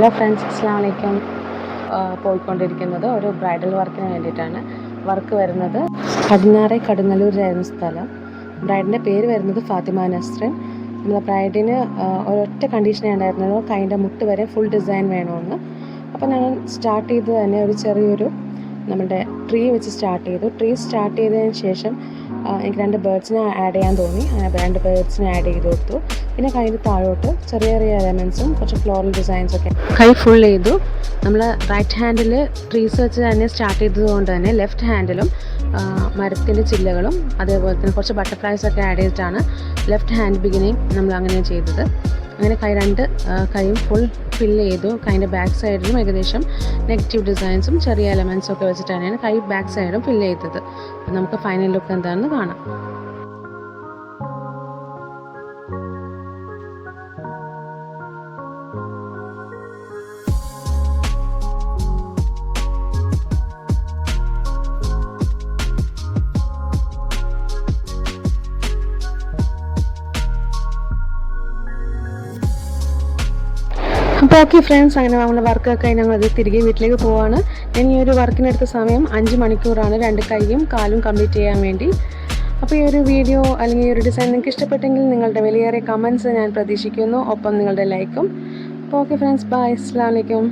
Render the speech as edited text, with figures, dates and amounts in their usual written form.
Hello friends, അസ്സലാമു അലൈക്കും. പോയിക്കൊണ്ടിരിക്കുന്നത് ഒരു ബ്രൈഡൽ വർക്കിന് വേണ്ടിയിട്ടാണ്. വർക്ക് വരുന്നത് പടിഞ്ഞാറെ കടുങ്ങല്ലൂരായിരുന്നു സ്ഥലം. ബ്രൈഡിൻ്റെ പേര് വരുന്നത് ഫാത്തിമ നസ്രിൻ. നമ്മുടെ ബ്രൈഡിന് ഒരൊറ്റ കണ്ടീഷനേ ഉണ്ടായിരുന്നുള്ളൂ, കൈൻ്റെ മുട്ട് വരെ ഫുൾ ഡിസൈൻ വേണമെന്ന്. അപ്പോൾ ഞങ്ങൾ സ്റ്റാർട്ട് ചെയ്ത് തന്നെ ഒരു ചെറിയൊരു നമ്മുടെ ട്രീ വെച്ച് സ്റ്റാർട്ട് ചെയ്തു. ട്രീ സ്റ്റാർട്ട് ചെയ്തതിന് ശേഷം എനിക്ക് 2 ബേർഡ്സിനെ ആഡ് ചെയ്യാൻ തോന്നി. 2 ബേർഡ്സിനെ ആഡ് ചെയ്ത് കൊടുത്തു. പിന്നെ കയ്യിൽ താഴോട്ട് ചെറിയ ചെറിയ എലമെൻസും കുറച്ച് ഫ്ലോറൽ ഡിസൈൻസൊക്കെ കൈ ഫുൾ ചെയ്തു. നമ്മൾ റൈറ്റ് ഹാൻഡിൽ ട്രീസ് വെച്ച് തന്നെ സ്റ്റാർട്ട് ചെയ്തതുകൊണ്ട് തന്നെ ലെഫ്റ്റ് ഹാൻഡിലും മരത്തിൻ്റെ ചില്ലകളും അതേപോലെ തന്നെ കുറച്ച് ബട്ടർഫ്ലൈസൊക്കെ ആഡ് ചെയ്തിട്ടാണ് ലെഫ്റ്റ് ഹാൻഡ് ബിഗിനിങ് നമ്മൾ അങ്ങനെ ചെയ്തത്. അങ്ങനെ കൈയും ഫുൾ ഫില്ല് ചെയ്തു. കൈൻ്റെ ബാക്ക് സൈഡിലും ഏകദേശം നെഗറ്റീവ് ഡിസൈൻസും ചെറിയ എലമെൻസും ഒക്കെ വെച്ചിട്ട് തന്നെയാണ് കൈ ബാക്ക് സൈഡും ഫില്ല് ചെയ്തത്. അപ്പോൾ നമുക്ക് ഫൈനൽ ലുക്ക് എന്താണെന്ന് കാണാം. അപ്പോൾ ഓക്കെ ഫ്രണ്ട്സ്, അങ്ങനെ നമ്മുടെ വർക്കൊക്കെ ഞങ്ങളത് തിരികെ വീട്ടിലേക്ക് പോവാണ്. ഞാൻ ഈ ഒരു വർക്കിനെടുത്ത സമയം 5 മണിക്കൂറാണ് 2 കൈയും കാലും കംപ്ലീറ്റ് ചെയ്യാൻ വേണ്ടി. അപ്പോൾ ഈ ഒരു വീഡിയോ അല്ലെങ്കിൽ ഈ ഒരു ഡിസൈൻ നിങ്ങൾക്ക് ഇഷ്ടപ്പെട്ടെങ്കിൽ നിങ്ങളുടെ വിലയേറിയ കമൻറ്റ്സ് ഞാൻ പ്രതീക്ഷിക്കുന്നു, ഒപ്പം നിങ്ങളുടെ ലൈക്കും. അപ്പോൾ ഓക്കെ ഫ്രണ്ട്സ്, ബൈ, അസ്സലാമു അലൈക്കും.